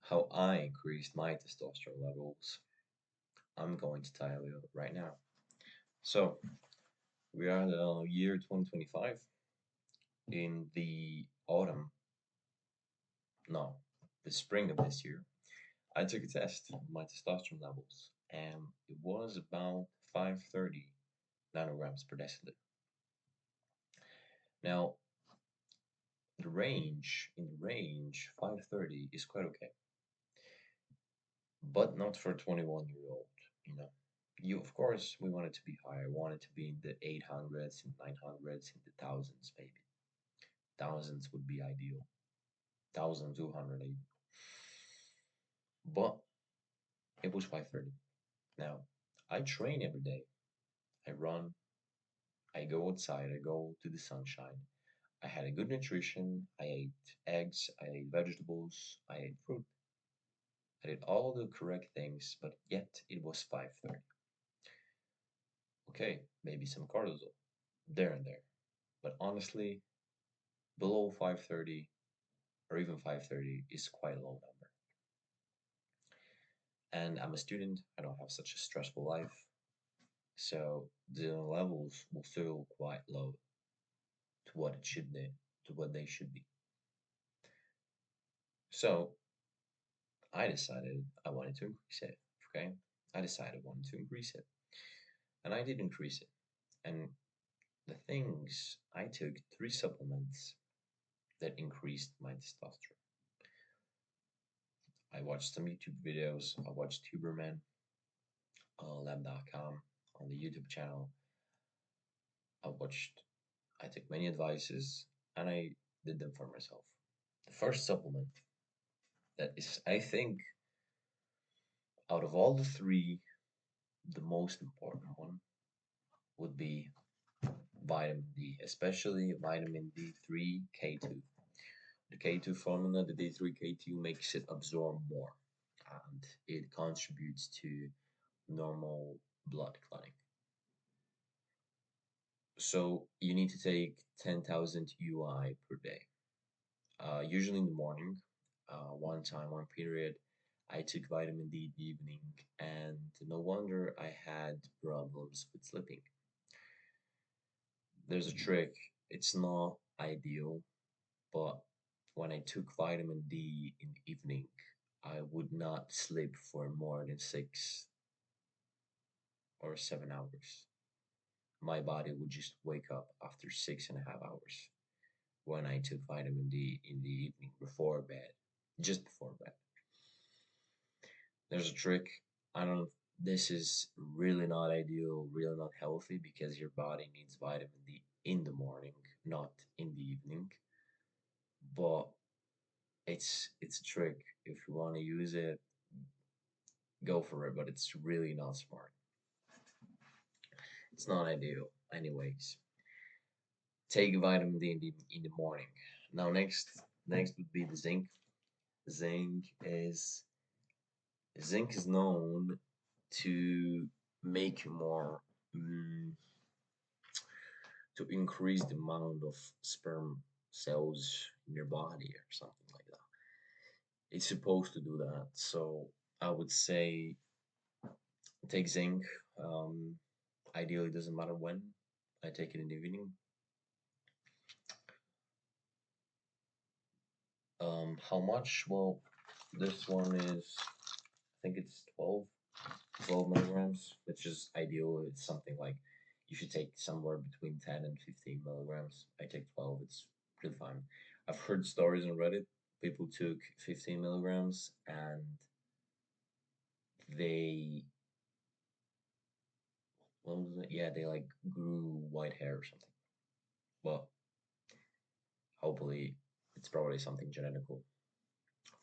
How I increased my testosterone levels, I'm going to tell you right now. So, we are in the year 2025 in the autumn, no, the spring of this year. I took a test of my testosterone levels and it was about 530 nanograms per deciliter. Now, in the range 530 is quite okay, but not for a 21-year-old, you know. You, of course, we want it to be higher. I want it to be in the 800s, in 900s, in the thousands, maybe. Thousands would be ideal. 1,200 even. But it was 5:30. Now, I train every day. I run, I go outside, I go to the sunshine. I had a good nutrition. I ate eggs, I ate vegetables, I ate fruit. I did all the correct things, but yet it was 5:30. Okay, maybe some cortisol there and there. But honestly, below 5:30 or even 5:30 is quite a low number. And I'm a student, I don't have such a stressful life, so the levels will feel quite low to what it should be, to what they should be. So I decided I wanted to increase it. Okay, I decided I wanted to increase it, and I did increase it. And the things I took three supplements that increased my testosterone. I watched some YouTube videos. I watched Tuberman on lab.com on the YouTube channel. I watched, I took many advices and I did them for myself. The first supplement that is, I think, out of all the three, the most important one would be vitamin D, especially vitamin D3 K2. The K2 formula, the D3 K2 makes it absorb more and it contributes to normal blood clotting. So you need to take 10,000 UI per day. Usually in the morning, one time, one period, I took vitamin D in the evening, and no wonder I had problems with sleeping. There's a trick, it's not ideal, but when I took vitamin D in the evening, I would not sleep for more than 6 or 7 hours. My body would just wake up after 6.5 hours when I took vitamin D in the evening before bed, just before bed. There's a trick. I don't. This is really not ideal, really not healthy because your body needs vitamin D in the morning, not in the evening. But it's a trick. If you want to use it, go for it. But it's really not smart. It's not ideal, anyways. Take vitamin D in the morning. Now next would be the zinc. Zinc is zinc is known to make you more mm, to increase the amount of sperm cells in your body or something like that. It's supposed to do that. So I would say take zinc. Um, Ideally, doesn't matter when. I take it in the evening. How much? Well, this one is, I think it's 12 milligrams, which is ideal. It's something like you should take somewhere between 10 and 15 milligrams. I take 12, it's pretty fine. I've heard stories on Reddit. People took 15 milligrams and they, what was it? Yeah, they like grew white hair or something. But hopefully, it's probably something genetical.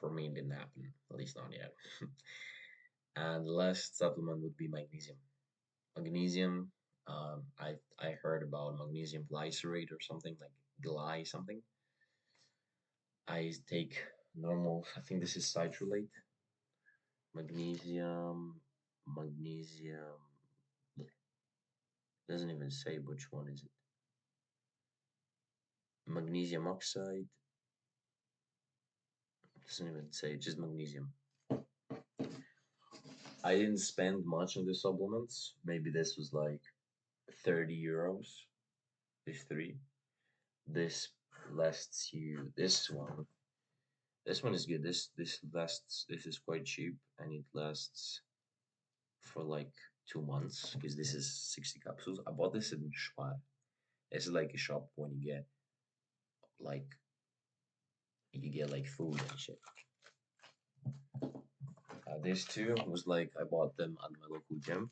For me, it didn't happen, at least not yet. And the last supplement would be magnesium. Magnesium, I heard about magnesium glycerate or something like gly something. I take normal. I think this is citrulate. Magnesium. Doesn't even say which one is it. Magnesium oxide. Doesn't even say, just magnesium. I didn't spend much on the supplements. Maybe this was like 30 euros. These three. This lasts you. This one is good. This lasts. This is quite cheap, and it lasts for like 2 months because this is 60 capsules. I bought this in Spar. It's like a shop when like you get like food and shit. This too was like I bought them at my local gym.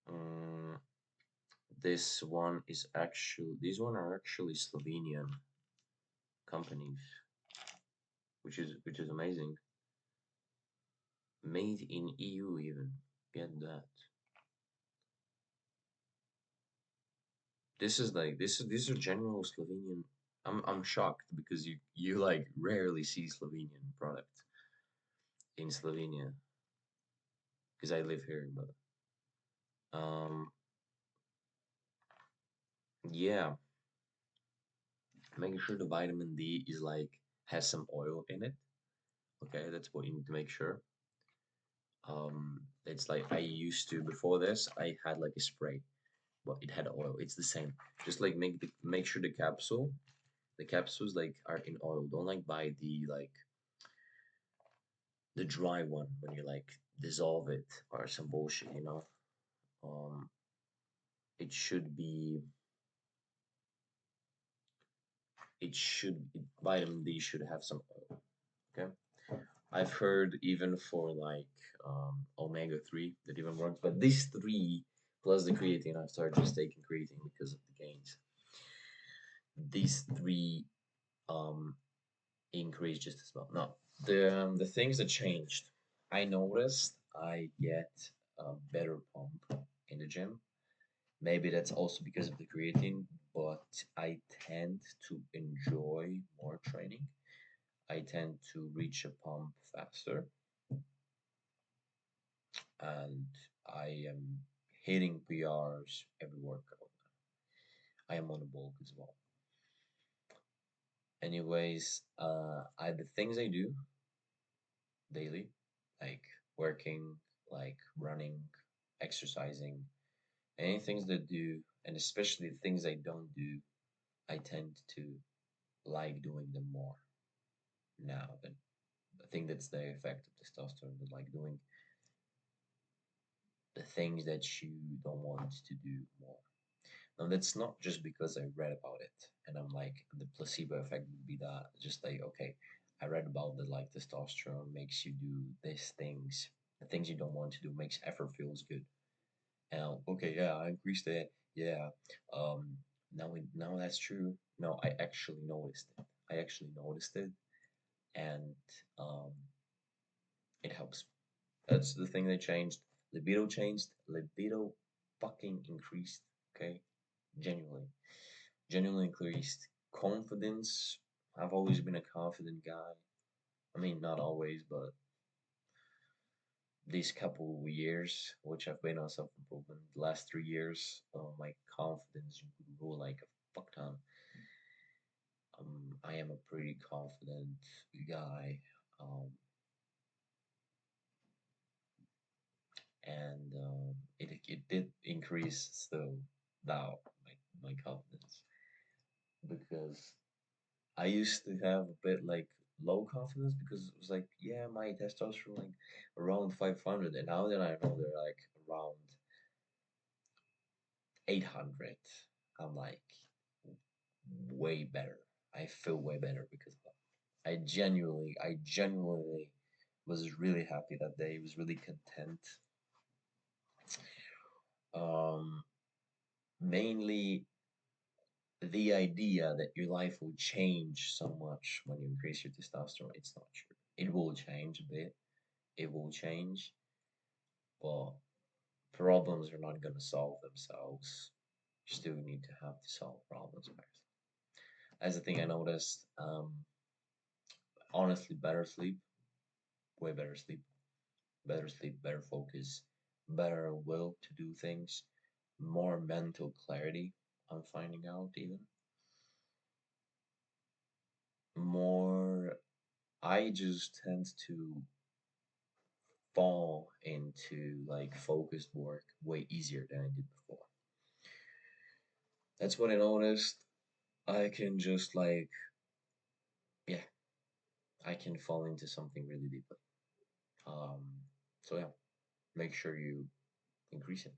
Um, this one is actually these one are actually Slovenian companies, which is amazing. Made in EU even. Get that. This is like this is these are general Slovenian. I'm shocked because you like rarely see Slovenian product in Slovenia because I live here, but um yeah, making sure the vitamin D is like has some oil in it. Okay, that's what you need to make sure. It's like I used to before this. I had like a spray, but it had oil. It's the same. Just like make sure the capsules like are in oil. Don't like buy the dry one when you like dissolve it or some bullshit. Um, it should be vitamin D should have some oil. Okay. I've heard even for like omega 3 that even works, but these three plus the creatine, I've started just taking creatine because of the gains. These three um, increase just as well. Now, the things that changed, I noticed I get a better pump in the gym. Maybe that's also because of the creatine, but I tend to enjoy more training. I tend to reach a pump faster, and I am hitting PRs every workout. I am on the bulk as well. Anyways, the things I do daily, like working, like running, exercising, any things that do, and especially the things I don't do, I tend to like doing them more now. Than I think that's the effect of testosterone, that like doing the things that you don't want to do more. Now that's not just because I read about it and I'm like the placebo effect would be that just like okay, I read about that like testosterone makes you do these things, the things you don't want to do makes effort feels good. And okay, yeah, I increased it. Yeah. Um now that's true. No, I actually noticed it. I actually noticed it and um it helps. That's the thing they changed. Libido changed. Libido fucking increased. Okay? Genuinely. Genuinely increased. Confidence. I've always been a confident guy. I mean, not always, but these couple of years, which I've been on self improvement, the last 3 years, my confidence grew like a fuck ton. I am a pretty confident guy. Um, and it did increase still now my confidence because I used to have a bit like low confidence because it was like yeah my testosterone like around 500 and now that I know they're like around 800 I'm like way better. I feel way better because of that. I genuinely was really happy that day, was really content. um Mainly the idea that your life will change so much when you increase your testosterone, it's not true. It will change a bit, it will change, but problems are not going to solve themselves. You still need to have to solve problems first. That's the thing I noticed. Honestly, better sleep, way better sleep, better focus, better will to do things, more mental clarity. I'm finding out even more I just tend to fall into like focused work way easier than I did before. That's what I noticed. I can just like, yeah, I can fall into something really deeply. Um, so yeah, make sure you increase it.